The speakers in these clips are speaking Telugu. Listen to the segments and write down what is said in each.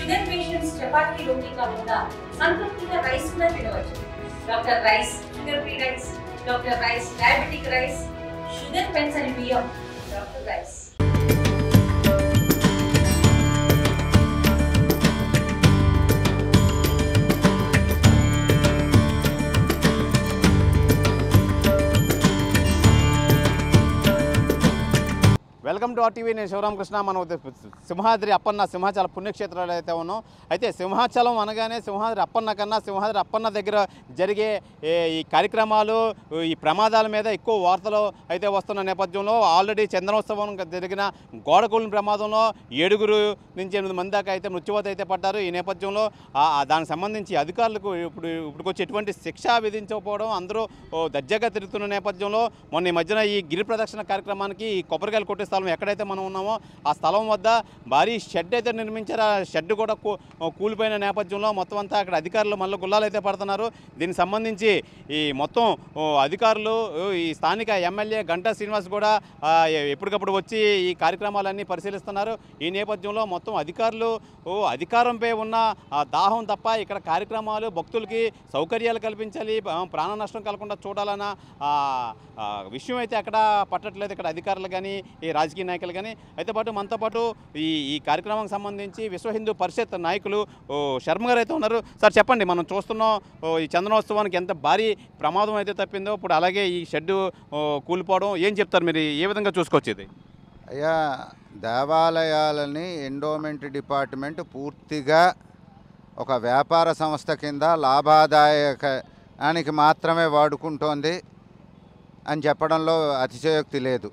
షుగర్ పేషెంట్స్ చపాతీ రోటీ కాకుండా సంతృప్తిగా రైస్ కూడా తినవచ్చు. Doctor rice, sugar free rice, doctor rice diabetic rice, sugar పెన్సని బియ్యం, doctor rice. Welcome to RTV. నేను శివరామకృష్ణ. మనం సింహాద్రి అప్పన్న సింహాచల పుణ్యక్షేత్రాలు అయితే ఉన్నాం. అయితే సింహాచలం అనగానే సింహాద్రి అప్పన్న కన్నా సింహాద్రి అప్పన్న దగ్గర జరిగే ఈ కార్యక్రమాలు, ఈ ప్రమాదాల మీద ఎక్కువ వార్తలు అయితే వస్తున్న నేపథ్యంలో ఆల్రెడీ చందనోత్సవం జరిగిన గోడకూలిన ప్రమాదంలో 7 నుంచి 8 మంది దాకా అయితే మృత్యువాత అయితే పడ్డారు. ఈ నేపథ్యంలో దానికి సంబంధించి అధికారులకు ఇప్పటికొచ్చి ఎటువంటి శిక్ష విధించకపోవడం, అందరూ దర్జాగా తిరుగుతున్న నేపథ్యంలో మొన్న ఈ మధ్యన ఈ గిరి ప్రదక్షిణ కార్యక్రమానికి ఈ కొబ్బరికాయలు కొట్టే స్థలం ఎక్కడైతే మనం ఉన్నామో ఆ స్థలం వద్ద భారీ షెడ్ అయితే నిర్మించారు. ఆ షెడ్ కూడా కూలిపోయిన నేపథ్యంలో మొత్తం అంతా అక్కడ అధికారులు మళ్ళీ గుల్లాలు అయితే పడుతున్నారు. దీనికి సంబంధించి ఈ మొత్తం అధికారులు, ఈ స్థానిక ఎమ్మెల్యే గంటా శ్రీనివాస్ కూడా ఎప్పటికప్పుడు వచ్చి ఈ కార్యక్రమాలన్నీ పరిశీలిస్తున్నారు. ఈ నేపథ్యంలో మొత్తం అధికారులు అధికారంపై ఉన్న దాహం తప్ప ఇక్కడ కార్యక్రమాలు, భక్తులకి సౌకర్యాలు కల్పించాలి, ప్రాణ నష్టం కలగకుండా చూడాలన్న విషయం అయితే అక్కడ పట్టట్లేదు ఇక్కడ అధికారులు కానీ ఈ రాజకీయ నాయకులు కానీ. అయితే పాటు మనతో పాటు ఈ కార్యక్రమానికి సంబంధించి విశ్వ హిందూ పరిషత్ నాయకులు శర్మ గారు అయితే ఉన్నారు. సార్ చెప్పండి, మనం చూస్తున్నాం ఈ చందనోత్సవానికి ఎంత భారీ ప్రమాదం అయితే తప్పిందో, ఇప్పుడు అలాగే ఈ షెడ్డు కూలిపోవడం, ఏం చెప్తారు మీరు, ఏ విధంగా చూసుకొచ్చేది? అయ్యా, దేవాలయాలని ఎండోమెంట్ డిపార్ట్మెంట్ పూర్తిగా ఒక వ్యాపార సంస్థ కింద లాభాదాయకానికి మాత్రమే వాడుకుంటోంది అని చెప్పడంలో అతిశయోక్తి లేదు.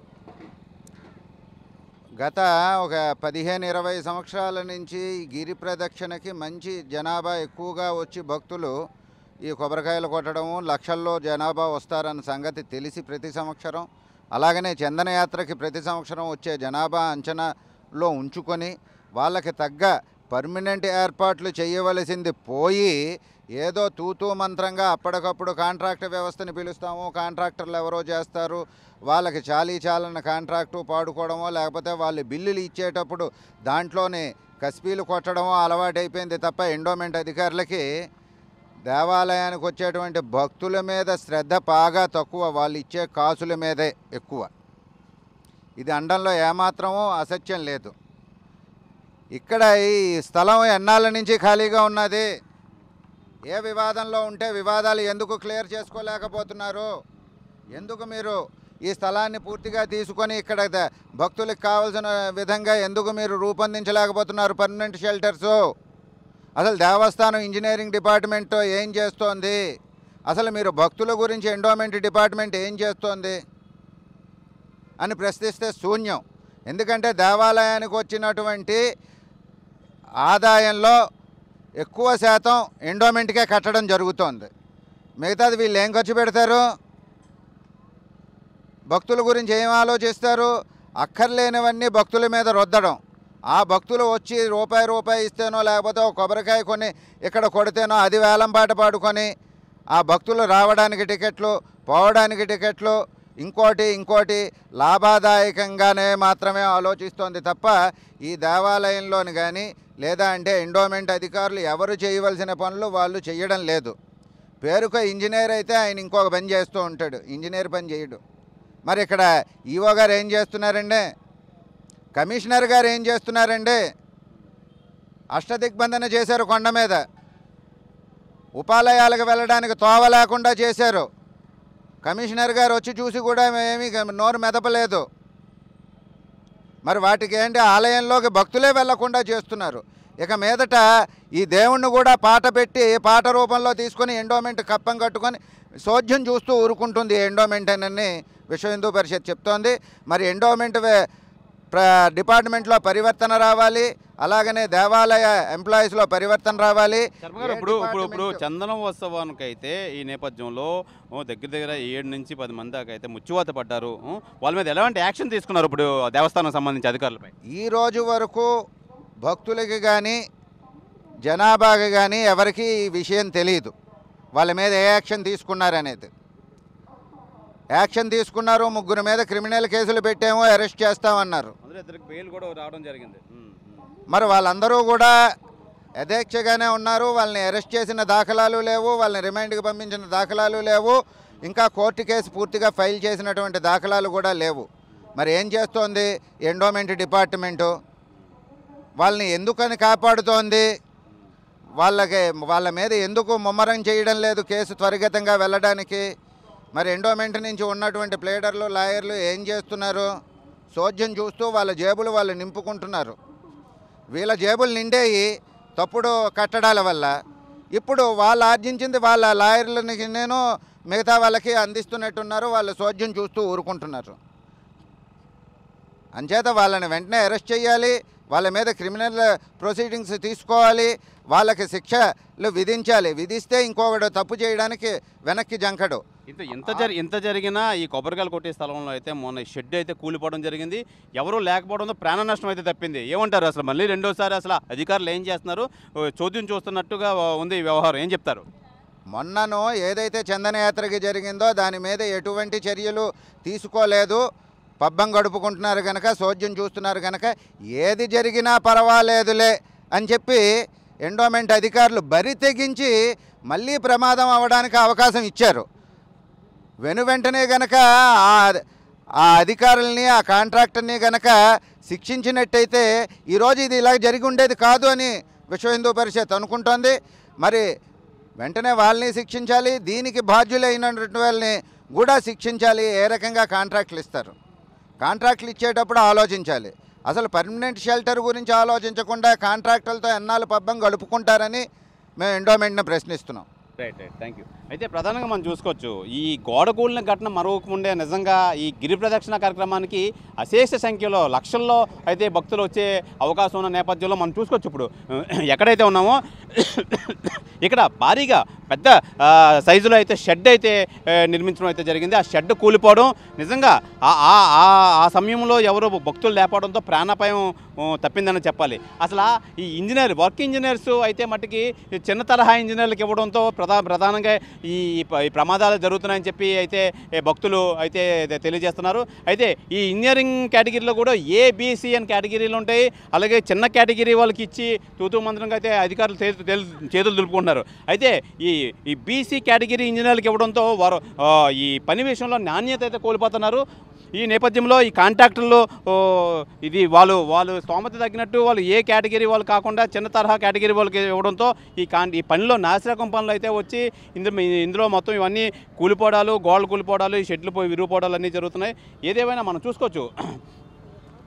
గత ఒక 15-20 సంవత్సరాల నుంచి గిరి ప్రదక్షిణకి మంచి జనాభా ఎక్కువగా వచ్చి భక్తులు ఈ కొబ్బరికాయలు కొట్టడము, లక్షల్లో జనాభా వస్తారన్న సంగతి తెలిసి ప్రతి సంవత్సరం, అలాగనే చందనయాత్రకి ప్రతి సంవత్సరం వచ్చే జనాభా అంచనాలో ఉంచుకొని వాళ్ళకి తగ్గ పర్మనెంట్ ఏర్పాట్లు చేయవలసింది పోయి ఏదో తూతూ మంత్రంగా అప్పటికప్పుడు కాంట్రాక్ట్ వ్యవస్థని పిలుస్తాము, కాంట్రాక్టర్లు ఎవరో చేస్తారు, వాళ్ళకి చాలీచాలన్న కాంట్రాక్టు పాడుకోవడమో, లేకపోతే వాళ్ళు బిల్లులు ఇచ్చేటప్పుడు దాంట్లోనే కస్పీలు కొట్టడమో అలవాటైపోయింది తప్ప ఎండోమెంట్ అధికారులకి దేవాలయానికి వచ్చేటువంటి భక్తుల మీద శ్రద్ధ బాగా తక్కువ, వాళ్ళు ఇచ్చే కాసుల మీదే ఎక్కువ. ఇది అనడంలో ఏమాత్రమూ అసత్యం లేదు. ఇక్కడ ఈ స్థలం ఎన్నాళ్ళ నుంచి ఖాళీగా ఉన్నది, ఏ వివాదంలో ఉంటే వివాదాలు ఎందుకు క్లియర్ చేసుకోలేకపోతున్నారు, ఎందుకు మీరు ఈ స్థలాన్ని పూర్తిగా తీసుకొని ఇక్కడ భక్తులకు కావాల్సిన విధంగా ఎందుకు మీరు రూపొందించలేకపోతున్నారు పర్మనెంట్ షెల్టర్సు? అసలు దేవస్థానం ఇంజనీరింగ్ డిపార్ట్మెంట్ ఏం చేస్తోంది? అసలు మీరు భక్తుల గురించి ఎండోమెంట్ డిపార్ట్మెంట్ ఏం చేస్తోంది అని ప్రశ్నిస్తే శూన్యం. ఎందుకంటే దేవాలయానికి వచ్చినటువంటి ఆదాయంలో ఎక్కువ శాతం ఎండోమెంట్కే కట్టడం జరుగుతోంది. మిగతాది వీళ్ళు ఏం ఖర్చు పెడతారు? భక్తుల గురించి ఏం ఆలోచిస్తారు? అక్కర్లేనివన్నీ భక్తుల మీద రుద్దడం. ఆ భక్తులు వచ్చి రూపాయి ఇస్తేనో లేకపోతే ఒక కొబ్బరికాయ కొని ఇక్కడ కొడితేనో అది వేలంపాట పాడుకొని ఆ భక్తులు రావడానికి టికెట్లు, పోవడానికి టికెట్లు, ఇంకోటి లాభాదాయకంగానే మాత్రమే ఆలోచిస్తోంది తప్ప ఈ దేవాలయంలోని కానీ లేదా అంటే ఎండోమెంట్ అధికారులు ఎవరు చేయవలసిన పనులు వాళ్ళు చేయడం లేదు. పేరుకో ఇంజనీర్ అయితే ఆయన ఇంకొక పని చేస్తూ ఉంటాడు, ఇంజనీర్ పని చేయడు. మరి ఇక్కడ ఈవో గారు ఏం చేస్తున్నారండి? కమిషనర్ గారు ఏం చేస్తున్నారండి? అష్టదిగ్బంధన చేశారు, కొండ మీద ఉపాలయాలకు వెళ్ళడానికి తోవ లేకుండా చేశారు. కమిషనర్ గారు వచ్చి చూసి కూడా ఏమీ నోరు మెదపలేదు. మరి వాటికి ఏంటి, ఆలయంలోకి భక్తులే వెళ్లకుండా చేస్తున్నారు. ఇక మీదట ఈ దేవుణ్ణి కూడా పాట పెట్టి పాట రూపంలో తీసుకొని ఎండోమెంట్ కప్పం కట్టుకొని సోధ్యం చూస్తూ ఊరుకుంటుంది ఎండోమెంట్ అని విశ్వ హిందూ పరిషత్ చెప్తోంది. మరి ఎండోమెంట్ డిపార్ట్మెంట్లో పరివర్తన రావాలి, అలాగనే దేవాలయ ఎంప్లాయీస్లో పరివర్తన రావాలి. ఇప్పుడు చందనోత్సవానికి అయితే ఈ నేపథ్యంలో దగ్గర 7 నుంచి 10 మంది దాకా అయితే మృత్యువాత పడ్డారు. వాళ్ళ మీద ఎలాంటి యాక్షన్ తీసుకున్నారు ఇప్పుడు దేవస్థానం సంబంధించి అధికారులపై? ఈ రోజు వరకు భక్తులకి కానీ జనాభాకి కానీ ఎవరికి ఈ విషయం తెలియదు, వాళ్ళ మీద ఏ యాక్షన్ తీసుకున్నారనేది. యాక్షన్ తీసుకున్నారు, 3 మీద క్రిమినల్ కేసులు పెట్టామో అరెస్ట్ చేస్తామన్నారు. బెయిల్ కూడా రావడం జరిగింది. మరి వాళ్ళందరూ కూడా యథేచ్ఛగానే ఉన్నారు. వాళ్ళని అరెస్ట్ చేసిన దాఖలాలు లేవు, వాళ్ళని రిమాండ్కి పంపించిన దాఖలాలు లేవు, ఇంకా కోర్టు కేసు పూర్తిగా ఫైల్ చేసినటువంటి దాఖలాలు కూడా లేవు. మరి ఏం చేస్తోంది ఎండోమెంట్ డిపార్ట్మెంటు? వాళ్ళని ఎందుకని కాపాడుతోంది? వాళ్ళ మీద ఎందుకు ముమ్మరం చేయడం లేదు కేసు త్వరితగతంగా వెళ్ళడానికి? మరి ఎండోమెంట్ నుంచి ఉన్నటువంటి ప్లేడర్లు, లాయర్లు ఏం చేస్తున్నారు? సోద్యం చూస్తూ వాళ్ళ జేబులు వాళ్ళు నింపుకుంటున్నారు. వీళ్ళ జేబులు నిండేయి తప్పుడు కట్టడాల వల్ల. ఇప్పుడు వాళ్ళు ఆర్జించింది వాళ్ళ లాయర్లకి నేను మిగతా వాళ్ళకి అందిస్తున్నట్టున్నారు. వాళ్ళు సోద్యం చూస్తూ ఊరుకుంటున్నారు. అంచేత వాళ్ళని వెంటనే అరెస్ట్ చేయాలి, వాళ్ళ మీద క్రిమినల్ ప్రొసీడింగ్స్ తీసుకోవాలి, వాళ్ళకి శిక్షలు విధించాలి. విధిస్తే ఇంకొకడు తప్పు చేయడానికి వెనక్కి జంకడు. ఇంత జరిగినా ఈ కొబ్బరికాయలు కొట్టే స్థలంలో అయితే మొన్న షెడ్ అయితే కూలిపోవడం జరిగింది. ఎవరూ లేకపోవడంతో ప్రాణ నష్టం అయితే తప్పింది. ఏమంటారు అసలు మళ్ళీ రెండోసారి అసలు అధికారులు ఏం చేస్తున్నారు? చోద్యం చూస్తున్నట్టుగా ఉంది ఈ వ్యవహారం, ఏం చెప్తారు? మొన్నను ఏదైతే చందనయాత్రకి జరిగిందో దాని మీద ఎటువంటి చర్యలు తీసుకోలేదు. పబ్బం గడుపుకుంటున్నారు కనుక, సోద్యం చూస్తున్నారు కనుక ఏది జరిగినా పర్వాలేదులే అని చెప్పి ఎండోమెంట్ అధికారులు బరి తెగించి మళ్ళీ ప్రమాదం అవ్వడానికి అవకాశం ఇచ్చారు. వెంటనే గనక ఆ అధికారుల్ని, ఆ కాంట్రాక్టర్ని గనక శిక్షించినట్టయితే ఈరోజు ఇది ఇలా జరిగి ఉండేది కాదు అని విశ్వ హిందూ పరిషత్ అనుకుంటోంది. మరి వెంటనే వాళ్ళని శిక్షించాలి, దీనికి బాధ్యులైనటువంటి వాళ్ళని కూడా శిక్షించాలి. ఏ రకంగా కాంట్రాక్ట్లు ఇస్తారు? కాంట్రాక్ట్లు ఇచ్చేటప్పుడు ఆలోచించాలి. అసలు పర్మనెంట్ షెల్టర్ గురించి ఆలోచించకుండా కాంట్రాక్టులతో ఎన్నాళ్ళు పబ్బం గడుపుకుంటారని మేము ఎండోమెంట్ని ప్రశ్నిస్తున్నాం. Right, thank you. అయితే ప్రధానంగా మనం చూసుకోవచ్చు, ఈ గోడ కూలిన ఘటన మరొకముండే నిజంగా ఈ గిరి ప్రదక్షిణ కార్యక్రమానికి అశేష సంఖ్యలో లక్షల్లో అయితే భక్తులు వచ్చే అవకాశం ఉన్న నేపథ్యంలో మనం చూసుకోవచ్చు. ఇప్పుడు ఎక్కడైతే ఉన్నామో ఇక్కడ భారీగా పెద్ద సైజులో అయితే షెడ్ అయితే నిర్మించడం అయితే జరిగింది. ఆ షెడ్ కూలిపోవడం నిజంగా ఆ సమయంలో ఎవరు భక్తులు లేకపోవడంతో ప్రాణాపాయం తప్పిందని చెప్పాలి. అసలు ఈ వర్క్ ఇంజనీర్స్ అయితే మట్టుకి చిన్న తరహా ఇంజనీర్లకు ఇవ్వడంతో ప్రధానంగా ఈ ప్రమాదాలు జరుగుతున్నాయని చెప్పి అయితే భక్తులు అయితే తెలియజేస్తున్నారు. అయితే ఈ ఇంజనీరింగ్ కేటగిరీలో కూడా ఏబిసి అని కేటగిరీలు ఉంటాయి. అలాగే చిన్న కేటగిరీ వాళ్ళకి ఇచ్చి తూతూ మంత్రంగా అయితే అధికారులు చేతులు దులుపుకుంటున్నారు. అయితే ఈ బీసీ కేటగిరీ ఇంజనీర్లకు ఇవ్వడంతో వారు ఈ పని విషయంలో నాణ్యత అయితే కోల్పోతున్నారు. ఈ నేపథ్యంలో ఈ కాంట్రాక్టర్లు ఇది వాళ్ళు స్తోమత తగ్గినట్టు వాళ్ళు ఏ కేటగిరీ వాళ్ళు కాకుండా చిన్న తరహా కేటగిరీ వాళ్ళకి ఇవ్వడంతో ఈ పనిలో నాసిరకం పనులు అయితే వచ్చి ఇందులో మొత్తం ఇవన్నీ కూలిపోవడాలు, గోడలు కూలిపోవడాలు, ఈ షెడ్లు పోయి విరిగిపోవడాలు అన్నీ జరుగుతున్నాయి. ఏదేమైనా మనం చూసుకోవచ్చు,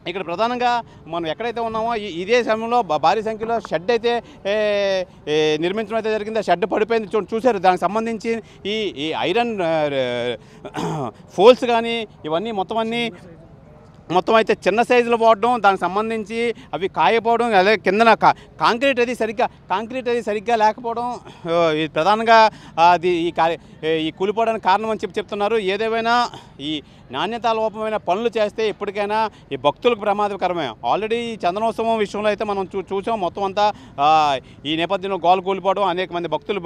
ఇక్కడ ప్రధానంగా మనం ఎక్కడైతే ఉన్నామో ఇదే సమయంలో భారీ సంఖ్యలో షెడ్ అయితే నిర్మించడం అయితే జరిగింది. ఆ షెడ్ పడిపోయింది చూశారు. దానికి సంబంధించి ఈ ఐరన్ ఫోల్స్ కానీ ఇవన్నీ మొత్తం అయితే చిన్న సైజులో పోవడం, దానికి సంబంధించి అవి కాయపోవడం, అలాగే కిందన కాంక్రీట్ అది సరిగ్గా లేకపోవడం ఇది ప్రధానంగా అది ఈ కూలిపోవడానికి కారణం అని చెప్తున్నారు. ఏదేమైనా ఈ నాణ్యతా లోపమైన పనులు చేస్తే ఇప్పటికైనా ఈ భక్తులకు ప్రమాదకరమే. ఆల్రెడీ ఈ చందనోత్సవం విషయంలో అయితే మనం చూసాం. మొత్తం అంతా ఈ నేపథ్యంలో గోలు కూలిపోవడం, అనేక మంది భక్తులు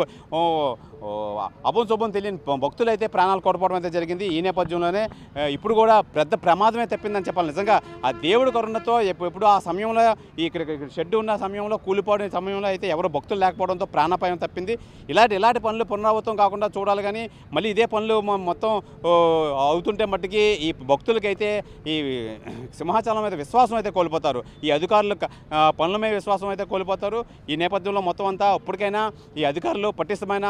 అభం తెలియని భక్తులు అయితే ప్రాణాలు కోల్పోవడం అయితే జరిగింది. ఈ నేపథ్యంలోనే ఇప్పుడు కూడా పెద్ద ప్రమాదమే తప్పిందని చెప్పాలి. నిజంగా ఆ దేవుడి కరుణతో ఎప్పుడు ఆ సమయంలో ఇక్కడ షెడ్ ఉన్న సమయంలో కూలిపోవడం సమయంలో అయితే ఎవరు భక్తులు లేకపోవడంతో ప్రాణాపాయం తప్పింది. ఇలాంటి పనులు పునరావృతం కాకుండా చూడాలి. కానీ మళ్ళీ ఇదే పనులు మొత్తం అవుతుంటే మట్టుకి ఈ భక్తులకైతే ఈ సింహాచలం మీద విశ్వాసం అయితే కోల్పోతారు. ఈ అధికారులు పనుల మీద విశ్వాసం అయితే కోల్పోతారు. ఈ నేపథ్యంలో మొత్తం అంతా ఇప్పటికైనా ఈ అధికారులు పటిష్టమైన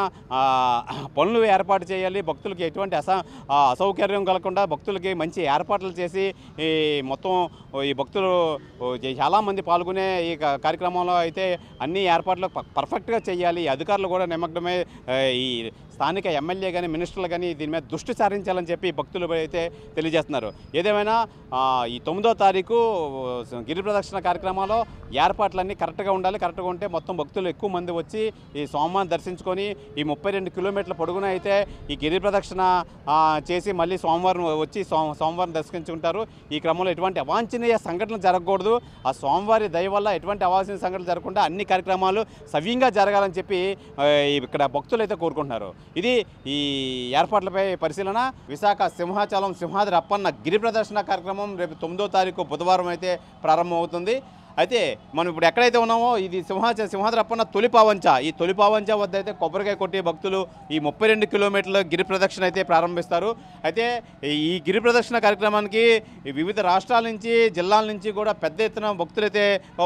పనులు ఏర్పాటు చేయాలి. భక్తులకి ఎటువంటి అసౌకర్యం కలగకుండా భక్తులకి మంచి ఏర్పాట్లు చేసి మొత్తం ఈ భక్తులు చాలామంది పాల్గొనే ఈ కార్యక్రమంలో అయితే అన్ని ఏర్పాట్లు పర్ఫెక్ట్గా చేయాలి. ఈ అధికారులు కూడా నిమగ్నమై ఈ స్థానిక ఎమ్మెల్యే కానీ మినిస్టర్లు కానీ దీని మీద దృష్టి సారించాలని చెప్పి భక్తులు అయితే తెలియజేస్తున్నారు. ఏదేమైనా ఈ 9వ తారీఖు గిరి ప్రదక్షిణ కార్యక్రమాల్లో ఏర్పాట్లన్నీ కరెక్ట్గా ఉండాలి. కరెక్ట్గా ఉంటే మొత్తం భక్తులు ఎక్కువ మంది వచ్చి ఈ స్వామివారిని దర్శించుకొని ఈ 32 కిలోమీటర్ల పొడుగున అయితే ఈ గిరి ప్రదక్షిణ చేసి మళ్ళీ సోమవారం వచ్చి సోమవారం దర్శించుకుంటారు. ఈ క్రమంలో ఎటువంటి అవాంఛనీయ సంఘటనలు జరగకూడదు. ఆ స్వామివారి దయ వల్ల ఎటువంటి అవాంఛనీయ సంఘటనలు జరగకుండా అన్ని కార్యక్రమాలు సవ్యంగా జరగాలని చెప్పి ఇక్కడ భక్తులు అయితే కోరుకుంటున్నారు. ఇది ఈ ఏర్పాట్లపై పరిశీలన. విశాఖ సింహాచలం సింహాద్రి అప్పన్న గిరి ప్రదర్శన కార్యక్రమం రేపు 9వ తారీఖు బుధవారం అయితే ప్రారంభమవుతుంది. అయితే మనం ఇప్పుడు ఎక్కడైతే ఉన్నామో ఇది సింహాద్రి అప్పన్న తొలిపావంచ. ఈ తొలిపావంచ వద్ద అయితే కొబ్బరికాయ కొట్టే భక్తులు ఈ 32 కిలోమీటర్ల గిరి ప్రదక్షిణ అయితే ప్రారంభిస్తారు. అయితే ఈ గిరి ప్రదక్షిణ కార్యక్రమానికి వివిధ రాష్ట్రాల నుంచి జిల్లాల నుంచి కూడా పెద్ద ఎత్తున భక్తులు అయితే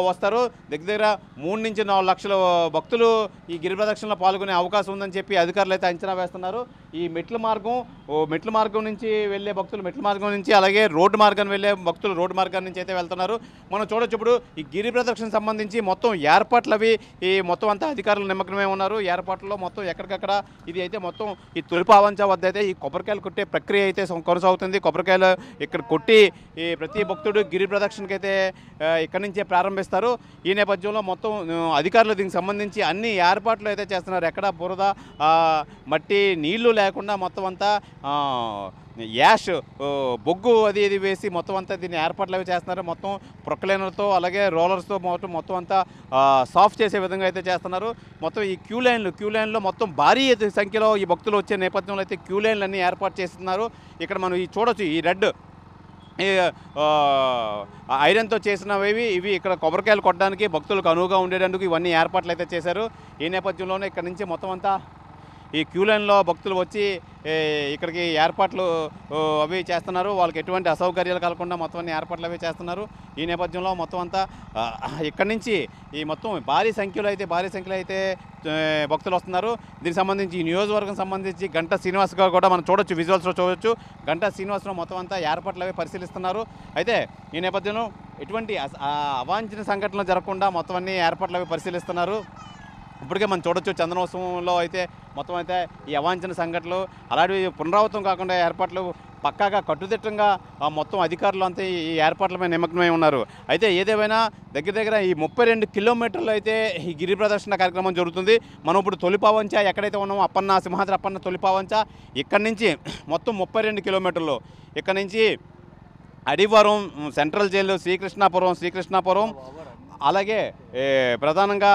వస్తారు. దగ్గర 3 నుంచి 4 లక్షల భక్తులు ఈ గిరి ప్రదక్షిణలో పాల్గొనే అవకాశం ఉందని చెప్పి అధికారులు అయితే అంచనా వేస్తున్నారు. ఈ మెట్ల మార్గం నుంచి వెళ్ళే భక్తులు మెట్ల మార్గం నుంచి, అలాగే రోడ్డు మార్గం వెళ్ళే భక్తులు రోడ్డు మార్గం నుంచి అయితే వెళ్తున్నారు. మనం చూడొచ్చు ఇప్పుడు ఈ గిరి ప్రదక్షిణ సంబంధించి మొత్తం ఏర్పాట్లు అవి ఈ మొత్తం అంతా అధికారులు నిమగ్నమై ఉన్నారు. ఏర్పాట్లలో మొత్తం ఎక్కడికక్కడ ఇది అయితే మొత్తం ఈ తొలిపావంచ వద్ద అయితే ఈ కొబ్బరికాయలు కొట్టే ప్రక్రియ అయితే కొనసాగుతుంది. కొబ్బరికాయలు ఇక్కడ కొట్టి ఈ ప్రతి భక్తుడు గిరి ప్రదక్షిణకి అయితే ఇక్కడి నుంచే ప్రారంభిస్తారు. ఈ నేపథ్యంలో మొత్తం అధికారులు దీనికి సంబంధించి అన్ని ఏర్పాట్లు అయితే చేస్తున్నారు. ఎక్కడ బురద మట్టి నీళ్లు లేకుండా మొత్తం అంతా యాష్ బొగ్గు అది ఇది వేసి మొత్తం అంతా దీన్ని ఏర్పాట్లు అవి చేస్తున్నారు. మొత్తం ప్రొక్లైనర్తో అలాగే రోలర్స్తో మొత్తం అంతా సాఫ్ చేసే విధంగా అయితే చేస్తున్నారు. మొత్తం ఈ క్యూ లైన్లో మొత్తం భారీ సంఖ్యలో ఈ భక్తులు వచ్చే నేపథ్యంలో అయితే క్యూ లైన్లు అన్నీ ఏర్పాటు చేస్తున్నారు. ఇక్కడ మనం ఈ చూడొచ్చు ఈ రెడ్ ఐరన్తో చేసినవి ఇవి ఇక్కడ కొబ్బరికాయలు కొట్టడానికి భక్తులకు అనువుగా ఉండేటందుకు ఇవన్నీ ఏర్పాట్లు అయితే చేశారు. ఈ నేపథ్యంలోనే ఇక్కడ నుంచి మొత్తం అంతా ఈ క్యూ లైన్లో భక్తులు వచ్చి ఇక్కడికి ఏర్పాట్లు అవి చేస్తున్నారు. వాళ్ళకి ఎటువంటి అసౌకర్యాలు కలగకుండా మొత్తం అన్ని ఏర్పాట్లు అవి చేస్తున్నారు. ఈ నేపథ్యంలో మొత్తం అంతా ఇక్కడి నుంచి ఈ మొత్తం భారీ సంఖ్యలో అయితే భక్తులు వస్తున్నారు. దీనికి సంబంధించి ఈ నియోజకవర్గం సంబంధించి గంటా శ్రీనివాస్ గారు కూడా మనం చూడొచ్చు, విజువల్స్లో చూడొచ్చు. గంటా శ్రీనివాసరావు మొత్తం అంతా ఏర్పాట్లు అవి పరిశీలిస్తున్నారు. అయితే ఈ నేపథ్యంలో ఎటువంటి అవాంఛనీయ సంఘటనలు జరగకుండా మొత్తం అన్ని ఏర్పాట్లు అవి పరిశీలిస్తున్నారు. ఇప్పటికే మనం చూడొచ్చు చందనోత్సవంలో అయితే మొత్తం అయితే ఈ అవాంఛన సంఘటనలు అలాంటివి పునరావృతం కాకుండా ఏర్పాట్లు పక్కాగా కట్టుదిట్టంగా మొత్తం అధికారులు అంతా ఈ ఏర్పాట్లపై నిమగ్నమై ఉన్నారు. అయితే ఏదేమైనా దగ్గర ఈ 32 కిలోమీటర్లు అయితే ఈ గిరి ప్రదర్శన కార్యక్రమం జరుగుతుంది. మనం ఇప్పుడు తొలిపావంచ ఎక్కడైతే ఉన్నామో సింహాద్రి అప్పన్న తొలిపావంచ ఇక్కడి నుంచి మొత్తం 32 కిలోమీటర్లు. ఇక్కడ నుంచి అడివరం సెంట్రల్ జైలు, శ్రీకృష్ణాపురం అలాగే ప్రధానంగా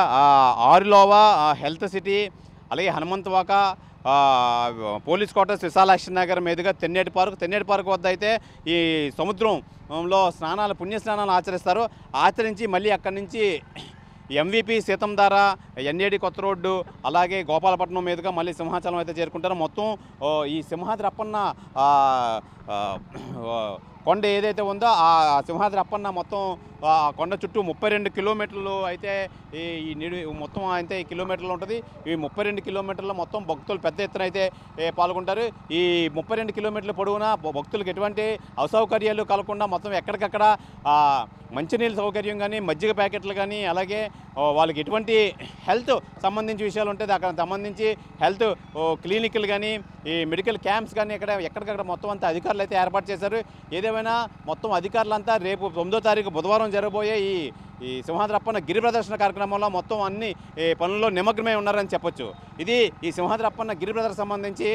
ఆరులోవా హెల్త్ సిటీ, అలాగే హనుమంతవాక, పోలీస్ క్వార్టర్స్, విశాలాక్షి నగర్ మీదుగా తెన్నేటి పార్క్ వద్ద అయితే ఈ సముద్రంలో పుణ్యస్నానాలు ఆచరించి మళ్ళీ అక్కడి నుంచి MVP సీతంధార, NAD కొత్త రోడ్డు, అలాగే గోపాలపట్నం మీదుగా మళ్ళీ సింహాచలం అయితే చేరుకుంటారు. మొత్తం ఈ సింహాద్రి అప్పన్న కొండ ఏదైతే ఉందో ఆ సింహాద్రి అప్పన్న మొత్తం కొండ చుట్టూ 32 కిలోమీటర్లు అయితే ఈ మొత్తం అయితే ఈ కిలోమీటర్లు ఉంటుంది. ఈ 32 కిలోమీటర్ల మొత్తం భక్తులు పెద్ద ఎత్తున అయితే పాల్గొంటారు. ఈ 32 కిలోమీటర్ల పొడవునా భక్తులకు ఎటువంటి అసౌకర్యాలు కలగకుండా మొత్తం ఎక్కడికక్కడ మంచినీళ్ళ సౌకర్యం కానీ, మజ్జిగ ప్యాకెట్లు కానీ, అలాగే వాళ్ళకి ఎటువంటి హెల్త్ సంబంధించి విషయాలు ఉంటే అక్కడ సంబంధించి హెల్త్ క్లినిక్లు కానీ, ఈ మెడికల్ క్యాంప్స్ కానీ ఎక్కడికక్కడ మొత్తం అంతా అధికారులు అయితే ఏర్పాటు చేశారు. ఏదేమైనా మొత్తం అధికారులంతా రేపు 9వ తారీఖు బుధవారం జరగబోయే ఈ సింహాద్రి అప్పన్న గిరి ప్రదర్శన కార్యక్రమంలో మొత్తం అన్ని పనుల్లో నిమగ్నమై ఉన్నారని చెప్పొచ్చు. ఇది ఈ సింహాద్రి అప్పన్న గిరి ప్రదర్శన సంబంధించి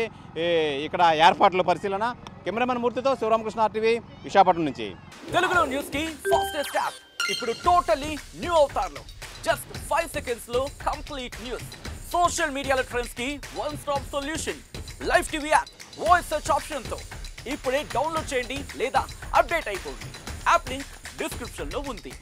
ఇక్కడ ఏర్పాట్ల పరిశీలన. కెమెరామెన్ మూర్తితో శివరామకృష్ణ, RTV, విశాఖపట్నం నుంచి. తెలుగులో న్యూస్ కి ఫాస్టెస్ట్ యాప్ ఇప్పుడు టోటల్లీ న్యూ అవతార్లో జస్ట్ 5 సెకండ్స్ లో కంప్లీట్ న్యూస్. సోషల్ మీడియాలో ట్రెండ్స్ కి one stop solution. Live TV app voice search option తో ఇప్పుడే డౌన్లోడ్ చేయండి లేదా అప్డేట్ అయిపోండి. యాప్ లింక్ డిస్క్రిప్షన్ లో ఉంది.